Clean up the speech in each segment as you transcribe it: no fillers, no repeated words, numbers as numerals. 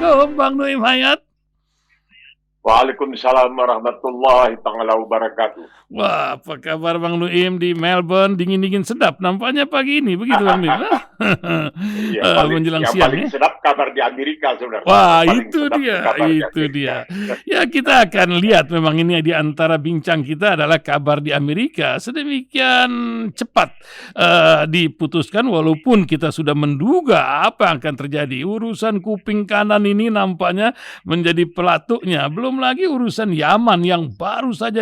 Assalamualaikum Bang Nuim Hayat. Waalaikumsalam warahmatullahi taala wabarakatuh. Wah, apa kabar Bang Nuim di Melbourne? Dingin-dingin sedap nampaknya pagi ini, begitu Bang Nuim? Iya, Menjelang yang siang paling ya. sedap kabar di Amerika sebenarnya. Wah, Yang paling itu sedap dia, kabar di itu Amerika. dia. Ya, kita akan lihat memang ini di antara bincang kita adalah kabar di Amerika. Sedemikian cepat diputuskan walaupun kita sudah menduga apa yang akan terjadi. Urusan kuping kanan ini nampaknya menjadi pelatuknya. Belum lagi urusan Yaman yang baru saja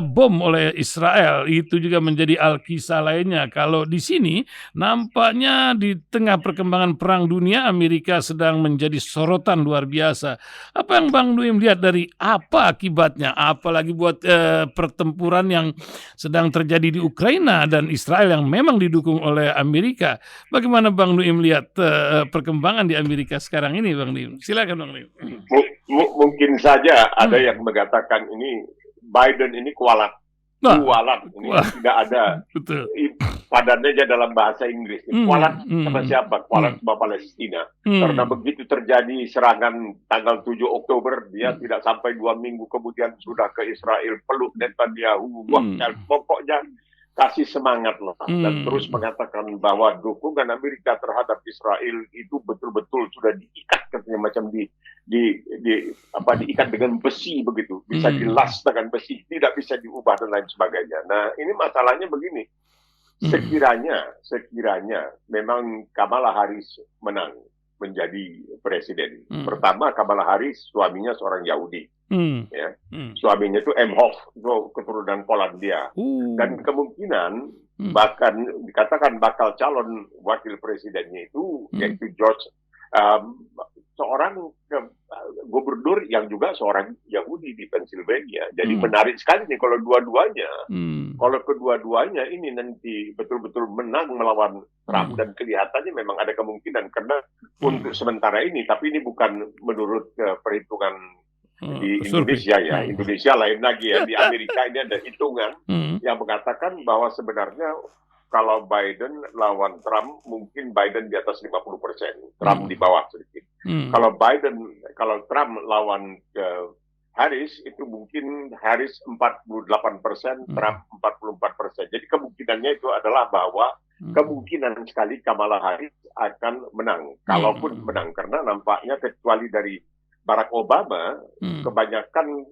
bom oleh Israel. Itu juga menjadi alkisah lainnya. Kalau di sini nampaknya di tengah perkembangan perang dunia Amerika sedang menjadi sorotan luar biasa. Apa yang Bang Nuim lihat dari apa akibatnya? Apalagi buat pertempuran yang sedang terjadi di Ukraina dan Israel yang memang didukung oleh Amerika. Bagaimana Bang Nuim lihat perkembangan di Amerika sekarang ini, Bang Nuim? Silakan Bang Nuim. Mungkin saja ada yang mengatakan ini Biden ini kualat. Ini tidak ada. Betul. Padannya aja dalam bahasa Inggris. Kualat sama siapa? Kualat sama Palestina. Karena begitu terjadi serangan tanggal 7 Oktober, dia tidak sampai 2 minggu kemudian sudah ke Israel, peluk Netanyahu. Pokoknya kasih semangat lah. Dan terus mengatakan bahwa dukungan Amerika terhadap Israel itu betul-betul sudah diikat, katanya macam diikat dengan besi begitu, bisa dilas dengan besi, tidak bisa diubah dan lain sebagainya. Nah, ini masalahnya begini. Sekiranya memang Kamala Harris menang menjadi presiden. Pertama, Kamala Harris suaminya seorang Yahudi. Ya. Suaminya itu Emhoff, itu keturunan Polandia. Dan kemungkinan bahkan dikatakan bakal calon wakil presidennya itu yaitu George, seorang gubernur yang juga seorang Yahudi di Pennsylvania. Jadi menarik sekali nih kalau kalau kedua-duanya ini nanti betul-betul menang melawan Trump, dan kelihatannya memang ada kemungkinan karena untuk sementara ini, tapi ini bukan menurut perhitungan di Indonesia ya. Indonesia lain lagi ya. Di Amerika ini ada hitungan yang mengatakan bahwa sebenarnya kalau Biden lawan Trump, mungkin Biden di atas 50%, Trump di bawah sedikit. Kalau Trump lawan Harris, itu mungkin Harris 48%, Trump 44%. Jadi kemungkinannya itu adalah bahwa kemungkinan sekali Kamala Harris akan menang. Kalaupun menang, karena nampaknya kecuali dari Barack Obama, kebanyakan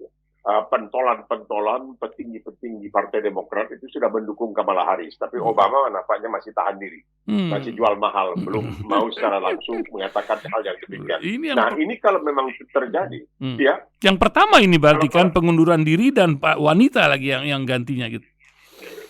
pentolan petinggi-petinggi Partai Demokrat itu sudah mendukung Kamala Harris. Tapi Obama nampaknya masih tahan diri. Masih jual mahal. Belum mau secara langsung mengatakan hal yang demikian. Ini kalau memang terjadi. Ya. Yang pertama ini berarti kan pengunduran diri dan Pak wanita lagi yang gantinya gitu.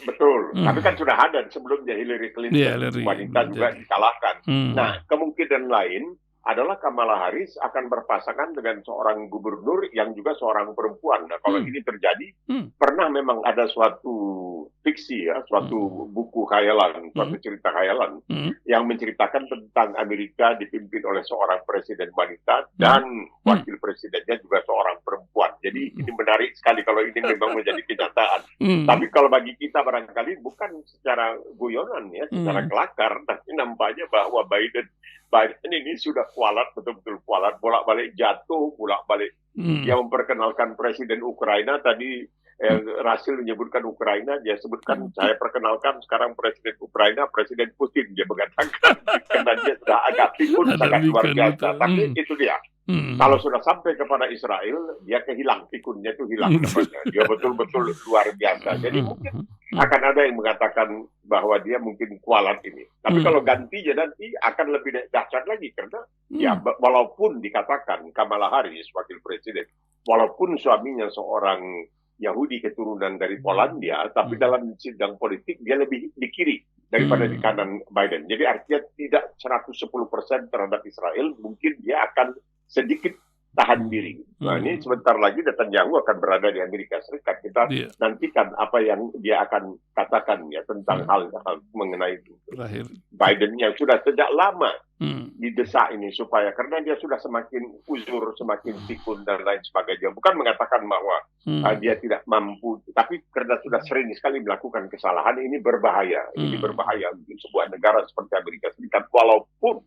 Betul. Tapi kan sudah ada sebelumnya Hillary Clinton. Wanita juga dikalahkan. Nah, kemungkinan lain adalah Kamala Harris akan berpasangan dengan seorang gubernur yang juga seorang perempuan. Nah, kalau ini terjadi, pernah memang ada suatu fiksi ya, suatu buku khayalan, suatu cerita khayalan yang menceritakan tentang Amerika dipimpin oleh seorang presiden wanita dan wakil presidennya juga seorang perempuan. Jadi ini menarik sekali kalau ini memang menjadi kenyataan. Tapi kalau bagi kita barangkali bukan secara guyonan ya, secara kelakar, tapi nampaknya bahwa Biden ini sudah kualat, betul-betul kualat, bolak-balik jatuh, bolak-balik. Dia memperkenalkan presiden Ukraina tadi, Rasil menyebutkan Ukraina, dia sebutkan, saya perkenalkan sekarang presiden Ukraina, Presiden Putin, dia mengatakan, karena dia sudah agak pikun, sangat luar biasa. Tapi itu dia. Kalau sudah sampai kepada Israel, dia kehilang, pikunnya itu hilang. Dia betul-betul luar biasa. Jadi mungkin akan ada yang mengatakan bahwa dia mungkin kualat ini. Tapi kalau gantinya nanti akan lebih dahsyat lagi. Karena ya walaupun dikatakan Kamala Harris, wakil presiden, walaupun suaminya seorang Yahudi keturunan dari Polandia, tapi dalam sidang politik dia lebih di kiri daripada di kanan Biden. Jadi artinya tidak 110% terhadap Israel, mungkin dia akan sedikit tahan diri. Nah, ini sebentar lagi Netanyahu akan berada di Amerika Serikat. Kita nantikan apa yang dia akan katakan ya tentang hal-hal mengenai Biden yang sudah sejak lama didesak ini supaya, karena dia sudah semakin uzur, semakin pikun dan lain sebagainya. Bukan mengatakan bahwa dia tidak mampu, tapi karena sudah sering sekali melakukan kesalahan, ini berbahaya. Ini berbahaya untuk sebuah negara seperti Amerika Serikat, walaupun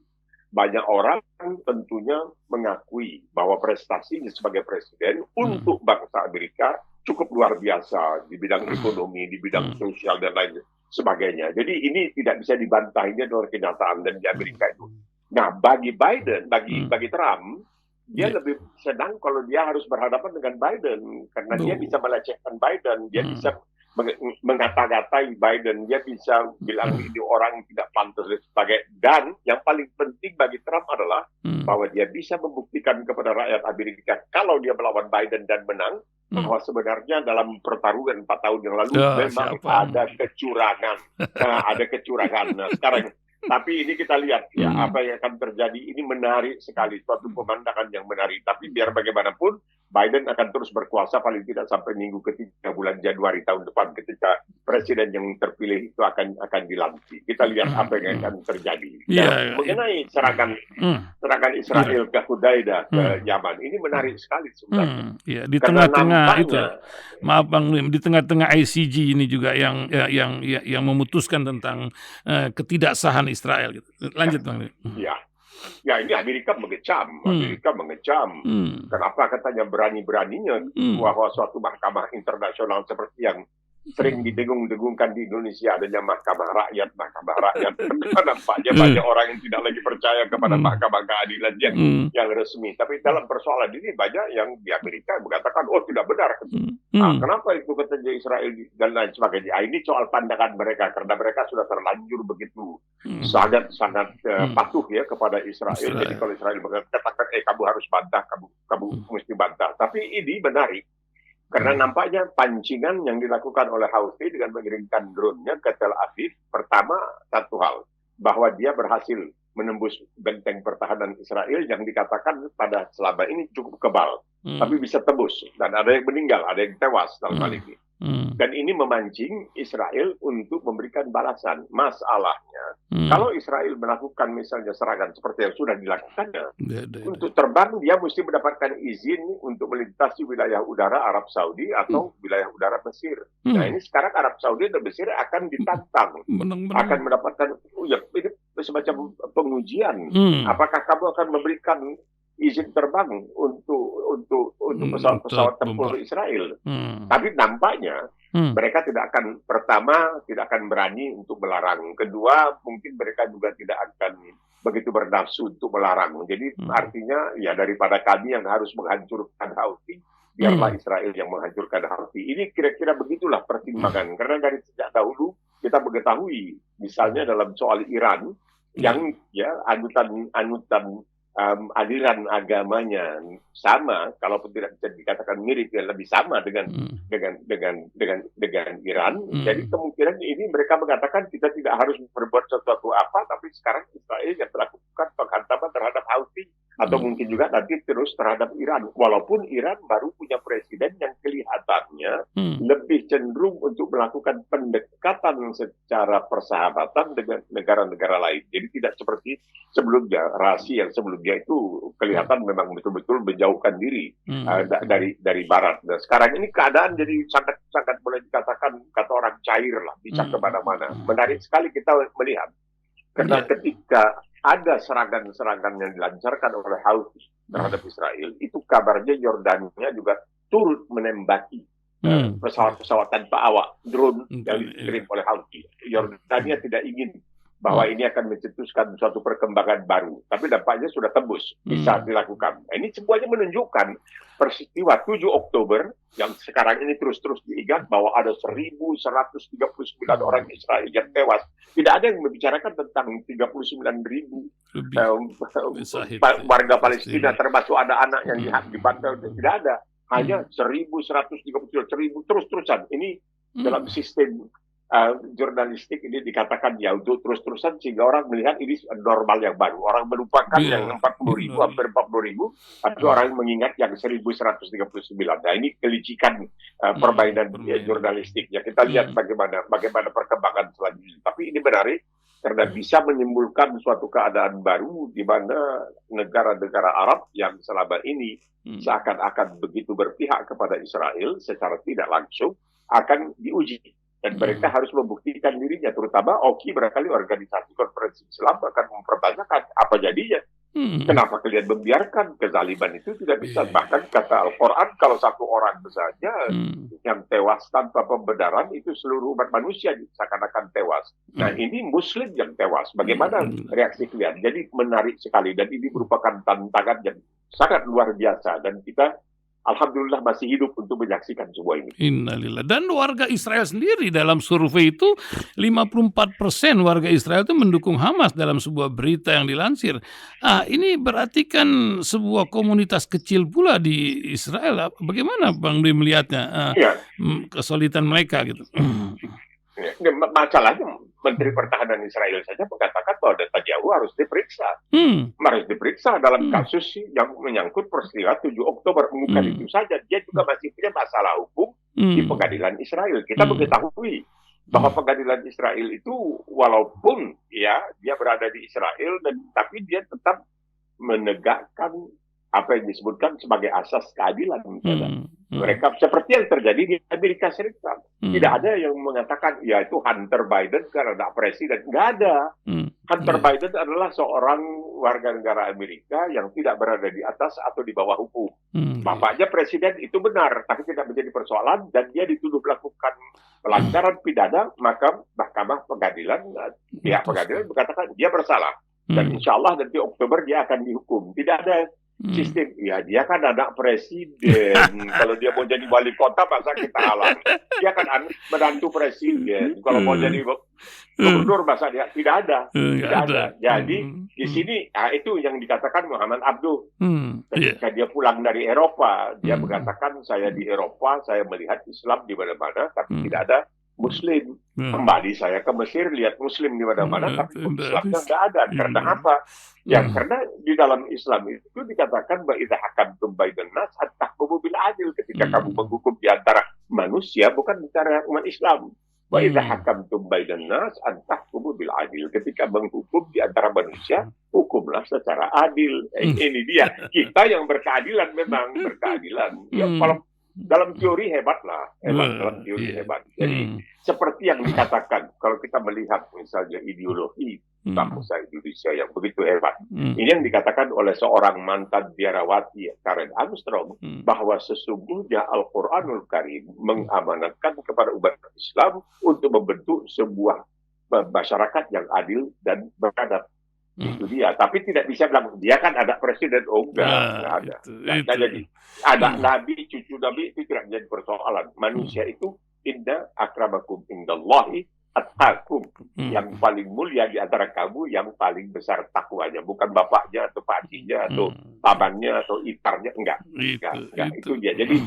banyak orang tentunya mengakui bahwa prestasinya sebagai presiden untuk bangsa Amerika cukup luar biasa di bidang ekonomi, di bidang sosial dan lain sebagainya. Jadi ini tidak bisa dibantah, ini adalah kenyataan dan di Amerika itu. Nah, bagi Biden, bagi Trump, dia lebih senang kalau dia harus berhadapan dengan Biden karena dia bisa melecehkan Biden, dia bisa mengata-ngatai Biden, dia bisa bilang ini orang tidak pantas dan sebagainya. Dan yang paling penting bagi Trump adalah bahwa dia bisa membuktikan kepada rakyat Amerika kalau dia melawan Biden dan menang, bahwa sebenarnya dalam pertarungan 4 tahun yang lalu memang ada kecurangan. Ada kecurangan. Nah, sekarang tapi ini kita lihat ya apa yang akan terjadi. Ini menarik sekali, suatu pemandangan yang menarik. Tapi biar bagaimanapun Biden akan terus berkuasa paling tidak sampai minggu ketiga bulan Januari tahun depan ketika presiden yang terpilih itu akan dilantik. Kita lihat apa yang akan terjadi. Mengenai serangan Israel ke Hudaidah ke Yaman, ini menarik sekali sebenarnya. Di tengah-tengah itu, maaf Bang Lim, di tengah-tengah ICG ini juga yang memutuskan tentang ketidaksahan Israel. Gitu. Lanjut Bang Lim. Ya ini Amerika mengecam. Kenapa katanya berani-beraninya bahwa suatu mahkamah internasional seperti yang sering didengung-dengungkan di Indonesia adanya mahkamah rakyat. Nampaknya banyak orang yang tidak lagi percaya kepada mahkamah keadilan yang resmi. Tapi dalam persoalan ini banyak yang di Amerika mengatakan, oh tidak benar. Kenapa itu katanya Israel dan lain sebagainya. Ini soal pandangan mereka karena mereka sudah terlanjur begitu sangat patuh ya kepada Israel. Jadi kalau Israel mengatakan, kamu harus bantah, kamu mesti bantah. Tapi ini menarik. Karena nampaknya pancingan yang dilakukan oleh Houthi dengan mengirimkan drone-nya ke Tel Aviv, pertama satu hal, bahwa dia berhasil menembus benteng pertahanan Israel yang dikatakan pada selama ini cukup kebal, tapi bisa tembus. Dan ada yang meninggal, ada yang tewas dalam hal ini. Dan ini memancing Israel untuk memberikan balasan. Masalahnya, kalau Israel melakukan misalnya serangan seperti yang sudah dilakukannya, untuk terbang dia mesti mendapatkan izin untuk melintasi wilayah udara Arab Saudi atau wilayah udara Mesir. Nah ini sekarang Arab Saudi dan Mesir akan ditantang, akan mendapatkan ini semacam pengujian. Apakah kamu akan memberikan izin terbang untuk pesawat tempur Israel? Tapi nampaknya mereka tidak akan berani untuk melarang. Kedua, mungkin mereka juga tidak akan begitu bernafsu untuk melarang. Jadi artinya ya daripada kami yang harus menghancurkan Houthi, biarlah Israel yang menghancurkan Houthi. Ini kira-kira begitulah pertimbangan. Karena dari sejak dahulu kita mengetahui, misalnya dalam soal Iran, yang ya anutan aliran agamanya sama, kalaupun tidak bisa dikatakan mirip, ya lebih sama dengan Iran. Jadi kemungkinan ini mereka mengatakan kita tidak harus berbuat sesuatu apa, tapi sekarang Israel yang melakukan penghantaman terhadap Houthi atau mungkin juga nanti terus terhadap Iran. Walaupun Iran baru punya presiden yang kelihatannya lebih cenderung untuk melakukan pendekatan secara persahabatan dengan negara-negara lain. Jadi tidak seperti sebelumnya, Rasi yang sebelumnya itu kelihatan memang betul-betul menjauhkan diri dari Barat. Nah, sekarang ini keadaan jadi sangat boleh dikatakan kata orang cair lah, bisa kemana-mana. Menarik sekali kita melihat karena ketika ada serangan-serangan yang dilancarkan oleh Houthi terhadap Israel, itu kabarnya Yordania juga turut menembaki pesawat-pesawat tanpa awak, drone yang dikirim oleh Houthi. Yordania tidak ingin bahwa ini akan mencetuskan suatu perkembangan baru. Tapi dampaknya sudah tembus, bisa dilakukan. Ini semuanya menunjukkan peristiwa 7 Oktober yang sekarang ini terus-terus diingat bahwa ada 1.139 orang Israel yang tewas. Tidak ada yang membicarakan tentang 39.000 warga Palestina, termasuk ada anak yang dibantai. Tidak ada. Hanya 1.137, 1.000 terus-terusan. Ini dalam sistem jurnalistik ini dikatakan ya untuk terus-terusan sehingga orang melihat ini normal yang baru. Orang melupakan yang 40.000, hampir 40.000, atau orang mengingat yang 1.139. Nah ini kelicikan permainan jurnalistik. Ya kita lihat bagaimana perkembangan selanjutnya. Tapi ini menarik karena bisa menimbulkan suatu keadaan baru di mana negara-negara Arab yang selama ini seakan-akan begitu berpihak kepada Israel secara tidak langsung akan diuji. dan mereka harus membuktikan dirinya, terutama OKI barangkali organisasi konferensi Islam akan mempertanyakan apa jadinya. Kenapa kalian membiarkan kezaliman itu tidak bisa? Bahkan kata Al-Quran, kalau satu orang saja yang tewas tanpa pembenaran, itu seluruh umat manusia seakan-akan tewas. Nah, ini Muslim yang tewas. Bagaimana reaksi kalian? Jadi menarik sekali, dan ini merupakan tantangan yang sangat luar biasa, dan kita alhamdulillah masih hidup untuk menyaksikan semua ini. Innalillah. Dan warga Israel sendiri dalam survei itu 54% warga Israel itu mendukung Hamas dalam sebuah berita yang dilansir. Ini berarti kan sebuah komunitas kecil pula di Israel. Bagaimana Bang Dwi melihatnya kesulitan mereka gitu? Masalahnya Menteri Pertahanan Israel saja mengatakan bahwa Netanyahu harus diperiksa. Harus diperiksa dalam kasus yang menyangkut peristiwa 7 Oktober. Bukan itu saja, dia juga masih punya masalah hukum di pengadilan Israel. Kita mengetahui bahwa pengadilan Israel itu walaupun dia berada di Israel, tapi dia tetap menegakkan apa yang disebutkan sebagai asas keadilan. Mereka seperti yang terjadi di Amerika Serikat. Tidak ada yang mengatakan, ya itu Hunter Biden karena presiden. Nggak ada. Hunter Biden adalah seorang warga negara Amerika yang tidak berada di atas atau di bawah hukum. Bapaknya presiden itu benar, tapi tidak menjadi persoalan, dan dia dituduh melakukan pelanggaran pidana, maka mahkamah pengadilan, pihak pengadilan mengatakan dia bersalah. Dan insya Allah nanti Oktober dia akan dihukum. Tidak ada sistem, ya dia kan anak presiden. Kalau dia mau jadi wali kota, masa kita halang? Dia kan menantu presiden. Kalau mau jadi gubernur, masa dia tidak ada. Tidak ada. Jadi di sini itu yang dikatakan Muhammad Abduh. Ketika dia pulang dari Eropa, dia mengatakan, saya di Eropa, saya melihat Islam di mana-mana, tapi tidak ada Muslim. Kembali saya ke Mesir, lihat Muslim di mana-mana, tapi Islamnya nggak ada. Karena apa? Ya, karena di dalam Islam itu dikatakan bahwa idza hakamtum bainan nas at-tahkumu bil adil. Ketika kamu menghukum di antara manusia, bukan bicara umat Islam. Wa idza hakamtum bainan nas at-tahkumu bil adil. Ketika menghukum di antara manusia, hukumlah secara adil. Ini dia. Kita yang berkeadilan, memang berkeadilan. Ya, kalau dalam teori hebat, dalam teori hebat. Jadi seperti yang dikatakan, kalau kita melihat misalnya ideologi bangsa Indonesia yang begitu hebat, ini yang dikatakan oleh seorang mantan biarawati Karen Armstrong, bahwa sesungguhnya Al-Quranul Karim mengamanatkan kepada umat Islam untuk membentuk sebuah masyarakat yang adil dan beradab. Itu dia, tapi tidak bisa bilang dia kan ada presiden. Enggak ada. Jadi ada nabi, cucu nabi, itu tidak menjadi persoalan. Manusia itu inna akramakum indallahi atqakum. Yang paling mulia di antara kamu yang paling besar takwanya, bukan bapaknya atau pakcinya atau pamannya atau iparnya. Enggak. Itu dia. Jadi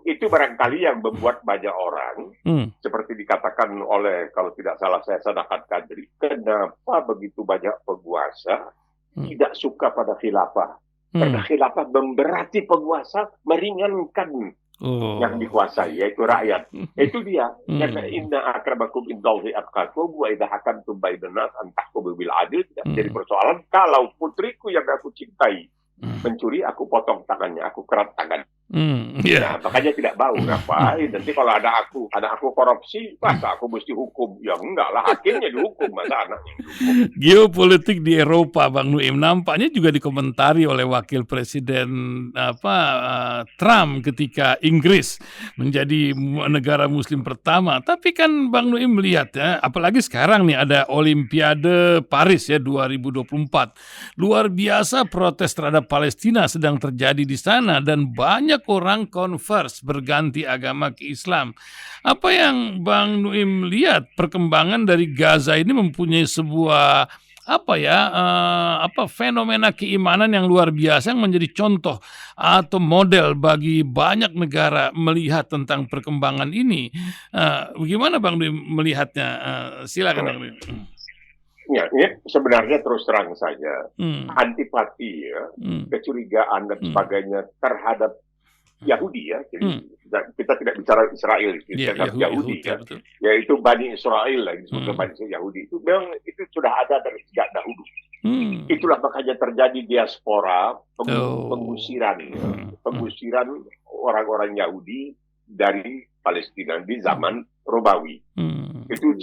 itu barangkali yang membuat banyak orang seperti dikatakan oleh, kalau tidak salah saya Sadakat Kadri, kenapa begitu banyak penguasa tidak suka pada khilafah? Karena khilafah memberati penguasa, meringankan yang dikuasai, yaitu rakyat. Itu dia. Karena inna akramakum indallahi atqakum wa idza hakamtum bainan nas an tahkumu bil adil. Tidak menjadi persoalan. Kalau putriku yang aku cintai mencuri, aku potong tangannya, aku kerat tangan. Nah, makanya tidak bau. Ngapain? Nanti kalau anak aku korupsi, masa aku mesti hukum? Ya enggak lah, hakimnya dihukum, masa anaknya dihukum. Geopolitik di Eropa, Bang Nuim, nampaknya juga dikomentari oleh Wakil Presiden Trump ketika Inggris menjadi negara Muslim pertama. Tapi kan Bang Nuim melihat ya, apalagi sekarang nih ada Olimpiade Paris ya 2024. Luar biasa protes terhadap Palestina sedang terjadi di sana, dan banyak orang converse berganti agama ke Islam. Apa yang Bang Nuim lihat perkembangan dari Gaza ini mempunyai sebuah fenomena keimanan yang luar biasa yang menjadi contoh atau model bagi banyak negara melihat tentang perkembangan ini. Bagaimana Bang Nuim melihatnya? Silakan Bang Nuim. Ya, ini sebenarnya terus terang saja antipati, kecurigaan dan sebagainya terhadap Yahudi ya. Jadi kita tidak bicara Israel, kita Yahudi ya. Yaitu Bani Israel lah, disebut Bani Yahudi. Itu memang itu sudah ada dari sejak dahulu. Itulah makanya terjadi diaspora, pengusiran orang-orang Yahudi dari Palestina di zaman Romawi. Itu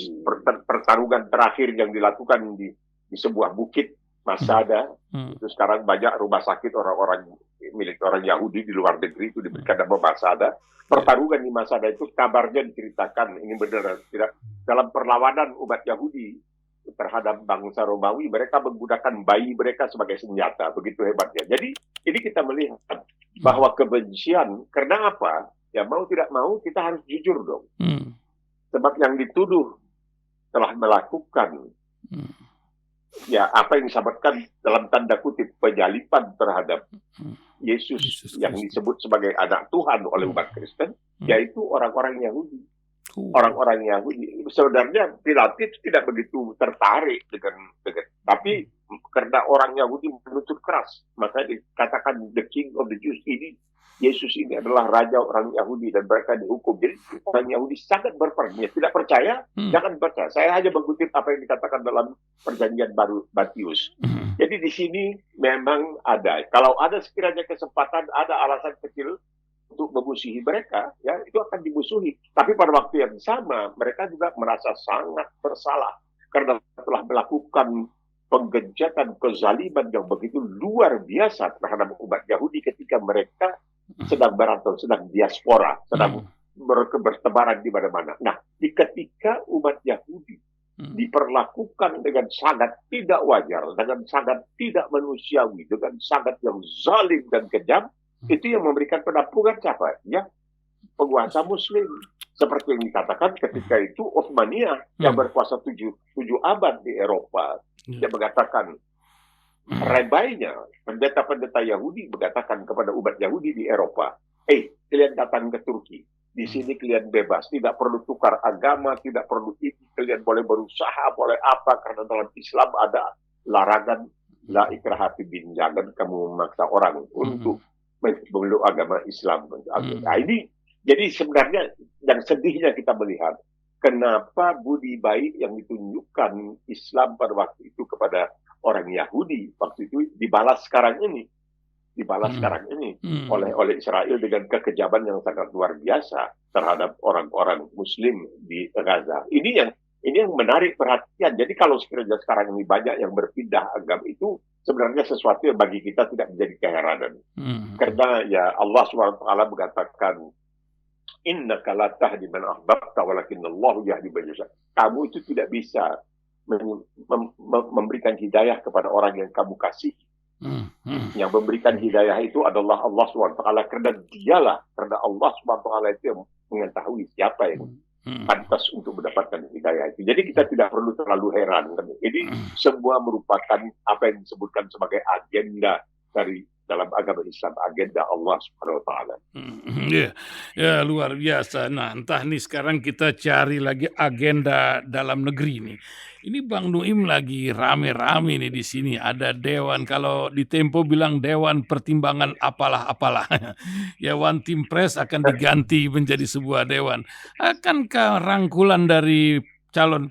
pertarungan terakhir yang dilakukan di sebuah bukit Masada. Itu sekarang banyak rumah sakit orang-orang milik orang Yahudi di luar negeri itu diberikan nama Masada. Pertarungan di Masada itu kabarnya diceritakan, ini benar tidak, dalam perlawanan umat Yahudi terhadap bangsa Romawi, mereka menggunakan bayi mereka sebagai senjata, begitu hebatnya. Jadi ini kita melihat bahwa kebencian, karena apa? Ya mau tidak mau kita harus jujur dong. Sebab yang dituduh telah melakukan ya apa yang disebutkan dalam tanda kutip penyalipan terhadap Yesus yang disebut sebagai anak Tuhan oleh umat Kristen, yaitu orang-orang Yahudi. Orang-orang Yahudi sebenarnya Pilatus tidak begitu tertarik dengan tapi karena orang Yahudi menuntut keras, maka dikatakan the King of the Jews, ini Yesus ini adalah raja orang Yahudi dan mereka dihukum. Jadi orang Yahudi sangat berpercaya. Tidak percaya, jangan percaya. Saya hanya mengutip apa yang dikatakan dalam Perjanjian Baru Matius. Jadi di sini memang ada, kalau ada sekiranya kesempatan, ada alasan kecil untuk memusuhi mereka, ya itu akan dimusuhi. Tapi pada waktu yang sama, mereka juga merasa sangat bersalah karena telah melakukan penggejatan, kezaliman yang begitu luar biasa terhadap umat Yahudi ketika mereka sedang berantau, sedang diaspora, sedang bertebaran di mana-mana. Nah, ketika umat Yahudi diperlakukan dengan sangat tidak wajar, dengan sangat tidak manusiawi, dengan sangat yang zalim dan kejam, itu yang memberikan penampungan siapa? Ya, penguasa Muslim. Seperti yang dikatakan ketika itu Utsmania yang berkuasa 7 abad di Eropa. Dia mengatakan, rabainya, pendeta-pendeta Yahudi mengatakan kepada umat Yahudi di Eropa, kalian datang ke Turki. Di sini kalian bebas, tidak perlu tukar agama, tidak perlu ini, kalian boleh berusaha, boleh apa, karena dalam Islam ada larangan la ikraha fid din, jangan kamu memaksa orang untuk memeluk agama Islam. Nah, ini jadi sebenarnya yang sedihnya kita melihat kenapa budi baik yang ditunjukkan Islam pada waktu itu kepada orang Yahudi waktu itu dibalas sekarang ini oleh Israel dengan kekejaman yang sangat luar biasa terhadap orang-orang Muslim di Gaza. Ini yang menarik perhatian. Jadi kalau sekiranya sekarang ini banyak yang berpindah agama, itu sebenarnya sesuatu yang bagi kita tidak menjadi keheranan. Karena ya Allah SWT mengatakan, innaka la tahdi man ahbabta walakinnallahu yahdi man yasha. Kamu itu tidak bisa memberikan hidayah kepada orang yang kamu kasih. Yang memberikan hidayah itu adalah Allah SWT, karena Allah SWT itu yang mengetahui siapa yang pantas untuk mendapatkan hidayah itu. Jadi kita tidak perlu terlalu heran. Ini semua merupakan apa yang disebutkan sebagai agenda dari dalam agama Islam, agenda Allah Subhanahu wa taala. Ya, luar biasa. Nah, entah nih sekarang kita cari lagi agenda dalam negeri nih. Ini Bang Nuim lagi rame-rame nih di sini. Ada dewan, kalau di Tempo bilang dewan pertimbangan apalah-apalah. Ya, One Team Press akan diganti menjadi sebuah dewan. Akankah rangkulan dari calon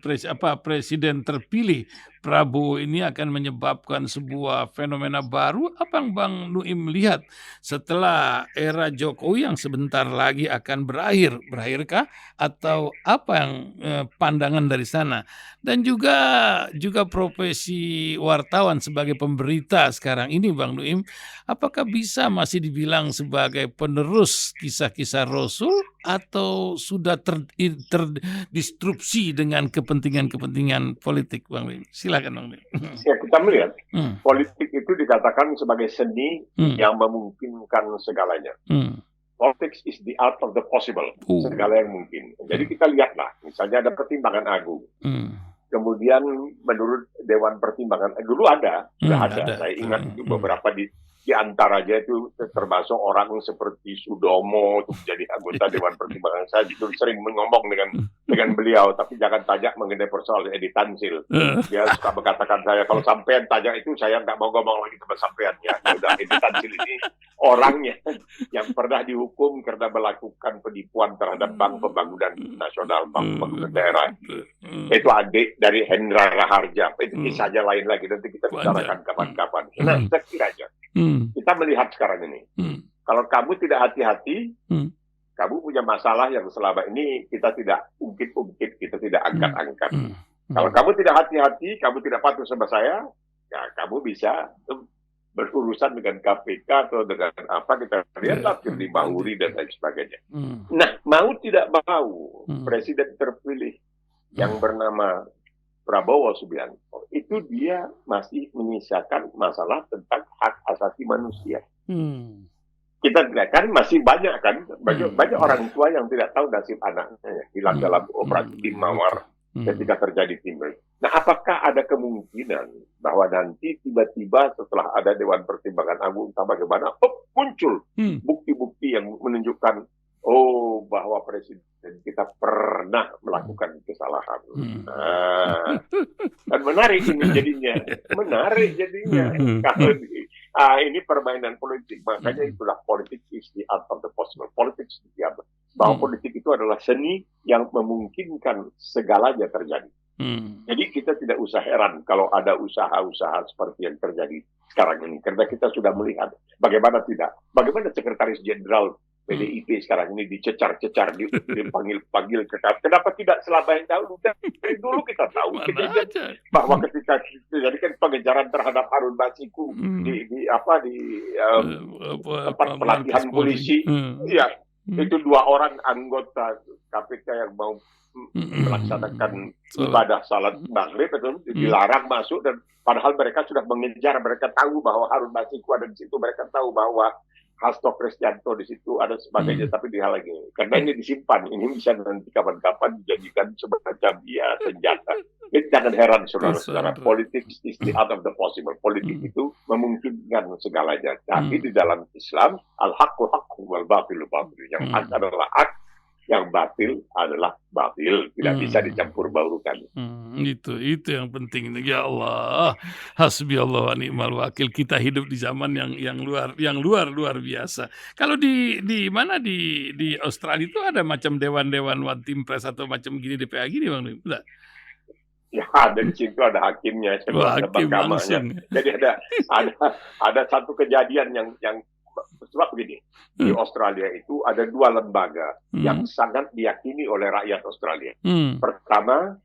presiden terpilih Prabowo ini akan menyebabkan sebuah fenomena baru? Apa yang Bang Nuim lihat setelah era Jokowi yang sebentar lagi akan berakhirkah? Atau apa yang pandangan dari sana? Dan juga profesi wartawan sebagai pemberita sekarang ini Bang Nuim, apakah bisa masih dibilang sebagai penerus kisah-kisah Rasul atau sudah terdistrupsi dengan kepentingan politik, Bang Nuim? Silakan, Bang Nuim. Ya, kita melihat politik itu dikatakan sebagai seni yang memungkinkan segalanya. Politics is the art of the possible, segala yang mungkin. Jadi kita lihatlah, misalnya ada pertimbangan agung. Kemudian menurut Dewan Pertimbangan, dulu sudah ada. Saya ingat itu beberapa di antaranya itu termasuk orang seperti Sudomo untuk menjadi anggota Dewan Pertimbangan. Saya itu sering ngomong dengan beliau, tapi jangan tanya mengenai persoalan Edi Tansil. Dia suka mengatakan saya, kalau sampean tanya itu saya nggak mau ngomong lagi sama sampean. Ya, udah, Edi Tansil ini orangnya yang pernah dihukum karena melakukan penipuan terhadap Bank Pembangunan Nasional, Bank Pembangunan Daerah. Itu adik dari Hendra Raharja. Itu kisahnya lain lagi, nanti kita bicarakan kapan-kapan. Nah, sekiranya kita melihat sekarang ini, kalau kamu tidak hati-hati, kamu punya masalah yang selama ini kita tidak ungkit-ungkit, kita tidak angkat-angkat. Kalau kamu tidak hati-hati, kamu tidak patuh sama saya, ya kamu bisa berurusan dengan KPK atau dengan apa, kita lihatlah Firly Bahuri dan lain sebagainya. Nah, mau tidak mau, presiden terpilih yang bernama Prabowo Subianto, itu dia masih menyisakan masalah tentang hak asasi manusia. Kita lihat kan masih banyak kan, banyak orang tua yang tidak tahu nasib anaknya hilang dalam operasi Timawar ketika terjadi Timur. Nah, apakah ada kemungkinan bahwa nanti tiba-tiba setelah ada Dewan Pertimbangan Agung bagaimana muncul bukti-bukti yang menunjukkan bahwa presiden kita pernah melakukan kesalahan. Dan menarik ini jadinya. Kalau ini permainan politik, makanya itulah politik is the art of the possible. Politics bahwa politik itu adalah seni yang memungkinkan segalanya terjadi. Jadi kita tidak usah heran kalau ada usaha-usaha seperti yang terjadi sekarang ini, karena kita sudah melihat bagaimana Sekretaris Jenderal PDIP sekarang ini dicecar-cecar, dipanggil-panggil ke KPK. Kenapa tidak selama yang dahulu? Dari dulu kita tahu bahwa ketika terjadi kan pengejaran terhadap Harun Masiku di tempat pelatihan polisi, itu 2 orang anggota KPK yang mau melaksanakan ibadah salat maghrib itu dilarang masuk, dan padahal mereka sudah mengejar, mereka tahu bahwa Harun Masiku ada di situ, mereka tahu bahwa Hasto Kristianto di situ ada sebagainya, tapi dihalangi karena ini disimpan, ini bisa nanti kapan-kapan dijadikan semacam senjata. Jadi jangan heran saudara-saudara, politik is the art of the possible. Politik itu memungkinkan segalanya. Tapi di dalam Islam, al-haqqu haqqu wal batilu batil. Yang hak adalah hak, yang batil adalah batil, tidak bisa dicampur baurkan. Itu yang penting. Ya Allah, hasbi Allah wa ni'mal wakil. Kita hidup di zaman yang luar biasa. Kalau di mana di Australia itu ada macam dewan one team press atau macam gini DPA gini Bang? Enggak. Ya, ada di situ ada hakimnya, hakim langsung. Jadi ada satu kejadian yang sebab begini, di Australia itu ada 2 lembaga yang sangat diyakini oleh rakyat Australia. Pertama,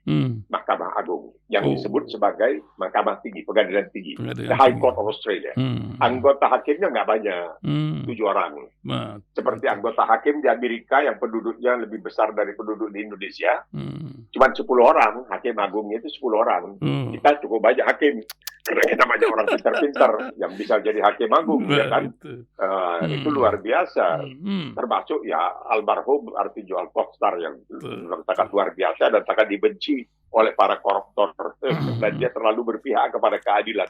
Mahkamah Agung, yang disebut sebagai Mahkamah Tinggi, Pengadilan Tinggi, the High Court of Australia. Anggota hakimnya nggak banyak, 7 orang. Seperti anggota hakim di Amerika yang penduduknya lebih besar dari penduduk di Indonesia, cuma 10 orang, hakim agungnya itu 10 orang. Kita cukup banyak hakim, karena kita banyak orang pintar-pintar yang bisa jadi hakim agung, ya kan? Itu luar biasa. Termasuk ya almarhum Artijo Alpokstar yang sangat luar biasa dan sangat dibenci oleh para koruptor, dan dia terlalu berpihak kepada keadilan.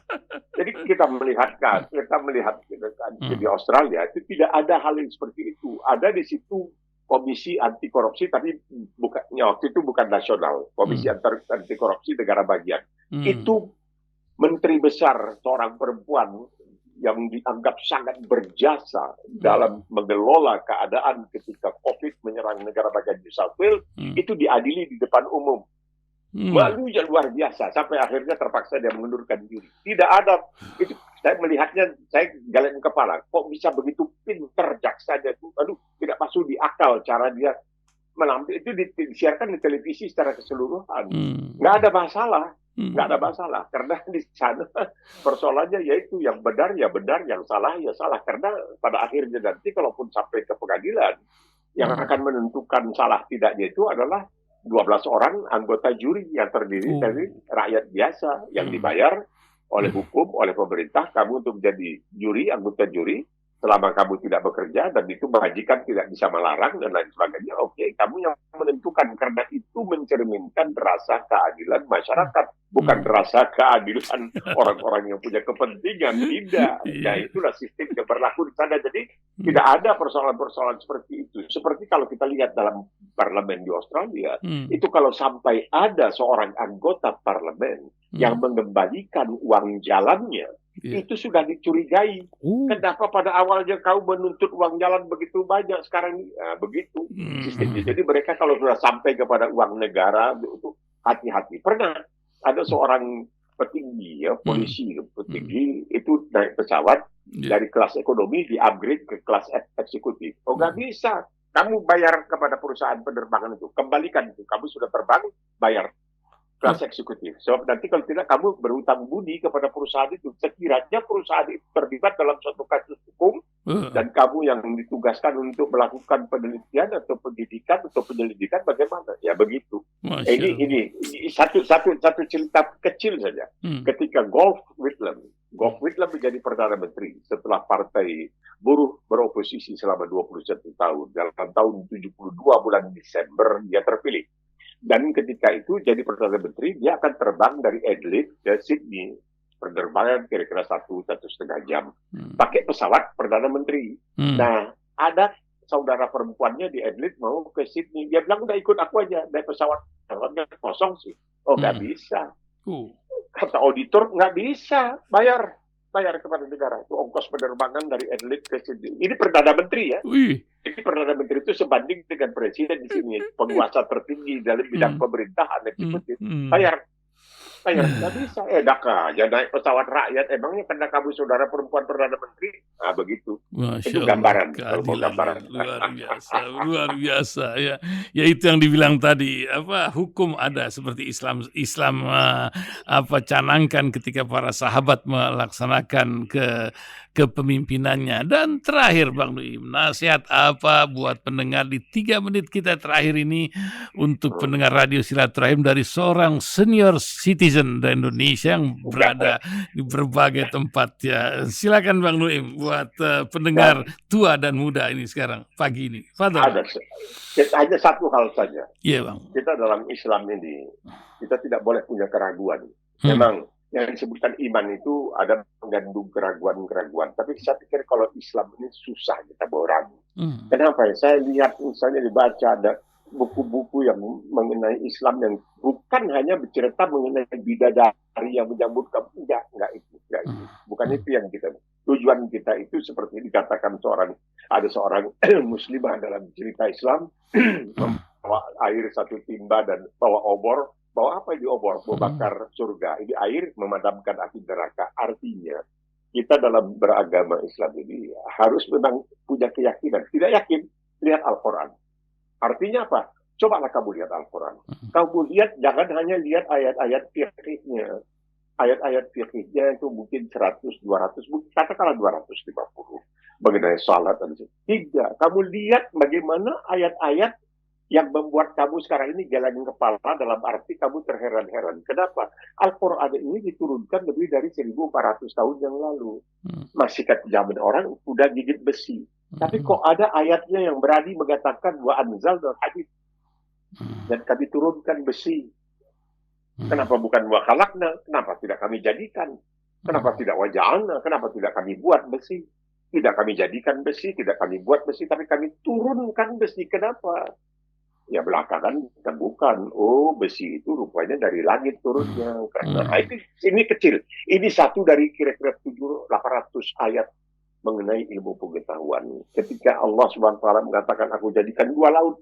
Jadi kita melihat di Australia itu tidak ada hal yang seperti itu. Ada di situ komisi anti korupsi, tapi waktu itu bukan nasional, komisi anti korupsi negara bagian. Itu menteri besar, seorang perempuan yang dianggap sangat berjasa dalam mengelola keadaan ketika COVID menyerang negara bagian New South Wales, itu diadili di depan umum. Malunya luar biasa, sampai akhirnya terpaksa dia mengundurkan diri. Tidak ada, itu saya melihatnya, saya galak kepala, kok bisa begitu pinter jaksanya itu, tidak masuk di akal cara dia menampil. Itu disiarkan di televisi secara keseluruhan. Nggak ada masalah, karena di sana persoalannya yaitu yang benar ya benar, yang salah ya salah. Karena pada akhirnya nanti kalaupun sampai ke pengadilan, yang akan menentukan salah tidaknya itu adalah 12 orang anggota juri yang terdiri dari rakyat biasa yang dibayar oleh hukum, oleh pemerintah, kamu untuk menjadi anggota juri, selama kamu tidak bekerja dan itu majikan tidak bisa melarang dan lain sebagainya, kamu yang menentukan, karena itu mencerminkan rasa keadilan masyarakat, bukan rasa keadilan orang-orang yang punya kepentingan, tidak. Ya itulah sistem yang berlaku di sana. Jadi tidak ada persoalan-persoalan seperti itu. Seperti kalau kita lihat dalam parlemen di Australia, itu kalau sampai ada seorang anggota parlemen yang mengembalikan uang jalannya, itu sudah dicurigai. Kenapa pada awalnya kau menuntut uang jalan begitu banyak, sekarang begitu sistemnya. Jadi mereka kalau sudah sampai kepada uang negara itu hati-hati. Pernah ada seorang petinggi, polisi petinggi itu naik pesawat dari kelas ekonomi di upgrade ke kelas eksekutif. Nggak bisa. kamu bayar kepada perusahaan penerbangan itu, kembalikan itu. Kamu sudah terbang, bayar kelas eksekutif. Sebab nanti kalau tidak kamu berhutang budi kepada perusahaan itu. Sekiranya perusahaan itu terlibat dalam suatu kasus hukum dan kamu yang ditugaskan untuk melakukan penelitian atau pendidikan atau penyelidikan, bagaimana? Ya begitu. Ini satu cerita kecil saja. Ketika Gough Whitlam menjadi Perdana Menteri setelah Partai Buruh beroposisi selama 21 tahun. Dalam tahun 72 bulan Desember dia terpilih. Dan ketika itu jadi Perdana Menteri, dia akan terbang dari Adelaide ke Sydney. Penerbangan kira-kira 1,5 jam. Pakai pesawat Perdana Menteri. Nah, ada saudara perempuannya di Adelaide mau ke Sydney. Dia bilang, udah ikut aku aja. Naik pesawat. Pesawatnya kosong sih. Oh, nggak bisa. Kata auditor, nggak bisa. Bayar kepada negara. Itu ongkos penerbangan dari Adelaide ke Sydney. Ini Perdana Menteri ya. Jadi Perdana Menteri itu sebanding dengan presiden di sini, penguasa tertinggi dalam bidang pemerintahan eksekutif. Bayar nggak bisa. Dak aja naik pesawat rakyat. Emangnya karena kamu saudara perempuan Perdana Menteri? Nah begitu. Itu gambaran. Luar biasa ya. Ya itu yang dibilang tadi, hukum ada seperti Islam canangkan ketika para sahabat melaksanakan kepemimpinannya. Dan terakhir Bang Nuim, nasihat apa buat pendengar di 3 menit kita terakhir ini untuk pendengar Radio Silaturahim dari seorang senior citizen dari Indonesia yang berada di berbagai tempat ya. Silakan Bang Nuim buat pendengar tua dan muda ini sekarang pagi ini. Ada satu hal saja. Iya Bang. Kita dalam Islam ini kita tidak boleh punya keraguan. Memang yang disebutkan iman itu ada mengandung keraguan-keraguan. Tapi saya pikir kalau Islam ini susah kita bawa ragu. Kenapa ya? Saya lihat misalnya dibaca ada buku-buku yang mengenai Islam yang bukan hanya bercerita mengenai bidadari yang menyambut kamu. Enggak itu. Bukan itu yang kita. Tujuan kita itu seperti dikatakan ada seorang muslimah dalam cerita Islam membawa air 1 timba dan bawa obor. Bawa apa di obor? Bawa bakar surga. Ini air memadamkan api neraka. Artinya, kita dalam beragama Islam ini harus memang punya keyakinan. Tidak yakin, lihat Al-Quran. Artinya apa? Cobalah kamu lihat Al-Quran. Kamu lihat, jangan hanya lihat ayat-ayat fiqhnya. Ayat-ayat fiqhnya itu mungkin 100, 200, katakanlah 250. Mengenai salat dan tidak. Kamu lihat bagaimana ayat-ayat yang membuat kamu sekarang ini geleng kepala dalam arti kamu terheran-heran. Kenapa? Al-Quran ini diturunkan lebih dari 1.400 tahun yang lalu. Masih kat zaman orang udah gigit besi. Tapi kok ada ayatnya yang berani mengatakan wa anzal dan hadid. Dan kami turunkan besi. Kenapa bukan wa khalaqna? Kenapa tidak kami jadikan? Kenapa tidak waja'alna? Kenapa tidak kami buat besi? Tidak kami jadikan besi, tidak kami buat besi, tapi kami turunkan besi. Kenapa? Ya belakangan temukan, besi itu rupanya dari langit turunnya. Karena ini kecil. Ini satu dari kira-kira 800 ayat mengenai ilmu pengetahuan. Ketika Allah SWT mengatakan, aku jadikan 2 laut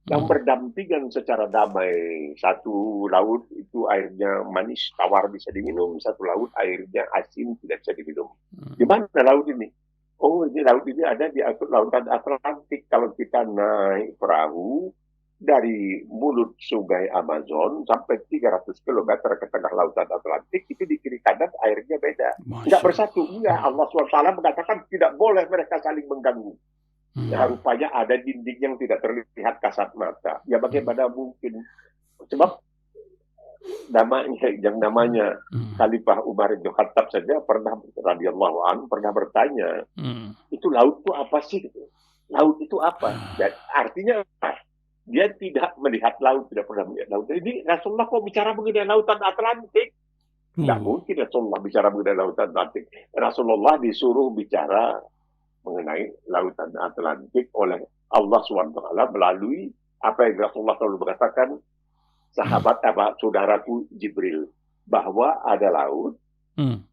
yang berdampingan secara damai. Satu laut itu airnya manis, tawar bisa diminum. Satu laut airnya asin, tidak bisa diminum. Di mana laut ini? Ini laut ini ada di lautan Atlantik. Kalau kita naik perahu, dari mulut sungai Amazon sampai 300 km ke tengah lautan Atlantik, itu di kiri kanan airnya beda. Tidak bersatu. Enggak. Allah SWT mengatakan tidak boleh mereka saling mengganggu. Ya, rupanya ada dinding yang tidak terlihat kasat mata. Ya bagaimana mungkin? Sebab namanya Khalifah Umar bin Khattab saja radhiyallahu anhu pernah bertanya, itu laut itu apa sih? Laut itu apa? Dan artinya dia tidak melihat laut, tidak pernah melihat laut. Jadi Rasulullah kok bicara mengenai lautan Atlantik? Tidak mungkin Rasulullah bicara mengenai lautan Atlantik. Rasulullah disuruh bicara mengenai lautan Atlantik oleh Allah SWT melalui apa yang Rasulullah selalu mengatakan, saudaraku Jibril, bahwa ada laut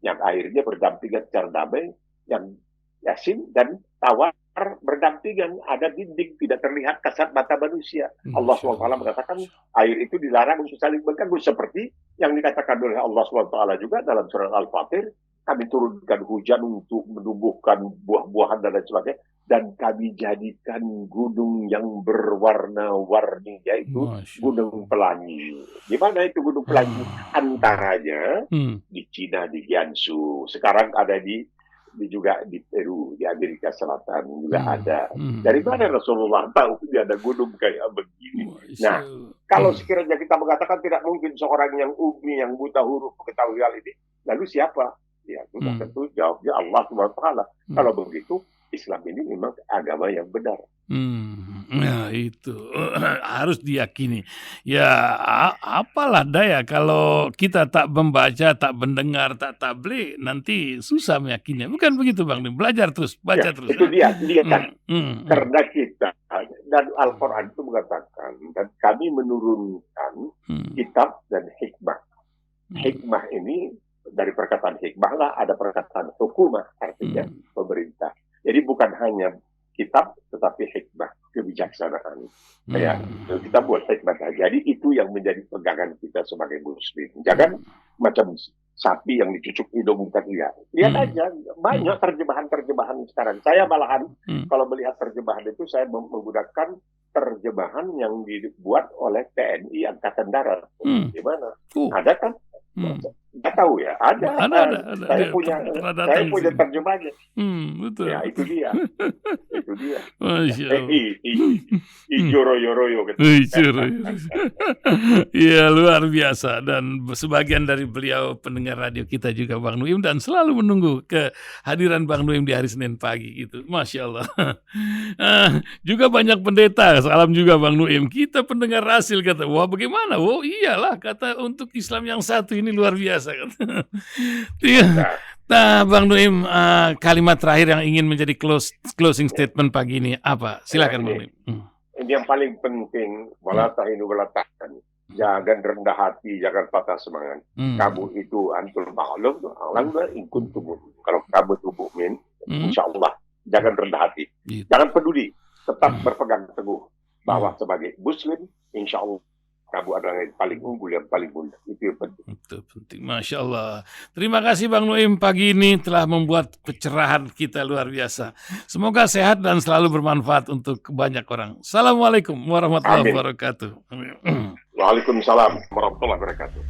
yang airnya berdampingan secara damai, yang yasin dan tawar berdampingan, ada dinding tidak terlihat kasat mata manusia. Allah SWT mengatakan air itu dilarang untuk saling mengganggu, seperti yang dikatakan oleh Allah SWT juga dalam surat Al-Fatir, kami turunkan hujan untuk menumbuhkan buah-buahan dan lain sebagainya. dan kami jadikan gunung yang berwarna-warni, yaitu Gunung Pelangi. Di mana itu Gunung Pelangi? Antaranya di Cina, di Jiangsu. Sekarang ada juga di Peru, di Amerika Selatan juga ada. Dari mana Rasulullah tahu dia ada gunung kayak begini? Nah, kalau sekiranya kita mengatakan tidak mungkin seorang yang ummi, yang buta huruf mengetahui hal ini, lalu siapa? Ya, sudah tentu jawabnya Allah SWT. Kalau begitu, Islam ini memang agama yang benar. Nah itu harus diyakini. Ya apalah daya kalau kita tak membaca, tak mendengar, tak tabligh, nanti susah meyakininya. Bukan begitu Bang Nuim? Belajar terus, baca terus. Itu dia kan. Karena kita dan Al-Quran itu mengatakan, dan kami menurunkan kitab dan hikmah. Hikmah ini dari perkataan hikmah lah ada perkataan hukumah, artinya pemerintah. Jadi bukan hanya kitab, tetapi hikmah, kebijaksanaan. Ya, kita buat hikmah saja. Jadi itu yang menjadi pegangan kita sebagai muslim. Jangan macam sapi yang dicucuk hidung bukan lihat. Lihat aja, banyak terjemahan-terjemahan sekarang. Saya malahan kalau melihat terjemahan itu, saya menggunakan terjemahan yang dibuat oleh TNI Angkatan Darat. Gimana? Ada kan? Nggak tahu ya, ada. Saya punya terjemahannya. Betul. Ya itu dia. Ijoro-yoro gitu. Ya luar biasa, dan sebagian dari beliau pendengar radio kita juga Bang Nuim, dan selalu menunggu kehadiran Bang Nuim di hari Senin pagi gitu. Masya Allah. Juga banyak pendeta, salam juga Bang Nuim. Kita pendengar Rasil kata, wah bagaimana? Oh iyalah, kata untuk Islam yang satu ini luar biasa. Nah, Bang Nuim, kalimat terakhir yang ingin menjadi closing statement pagi ini apa? Silakan Bang Nuim. Ini yang paling penting, wala tahinu wala tahzanu. Jangan rendah hati, jangan patah semangat. Kamu itu antul ma'lum, in kuntum mu'minin. Kalau kamu itu mukmin, insyaallah jangan rendah hati. Jangan peduli, tetap berpegang teguh bahwa sebagai muslim, insyaallah kamu adalah yang paling unggul, yang paling mulia. Itu yang penting. Itu penting. Masya Allah. Terima kasih Bang Nuim pagi ini telah membuat pencerahan kita luar biasa. Semoga sehat dan selalu bermanfaat untuk banyak orang. Assalamualaikum warahmatullahi wabarakatuh. Waalaikumsalam warahmatullahi wabarakatuh.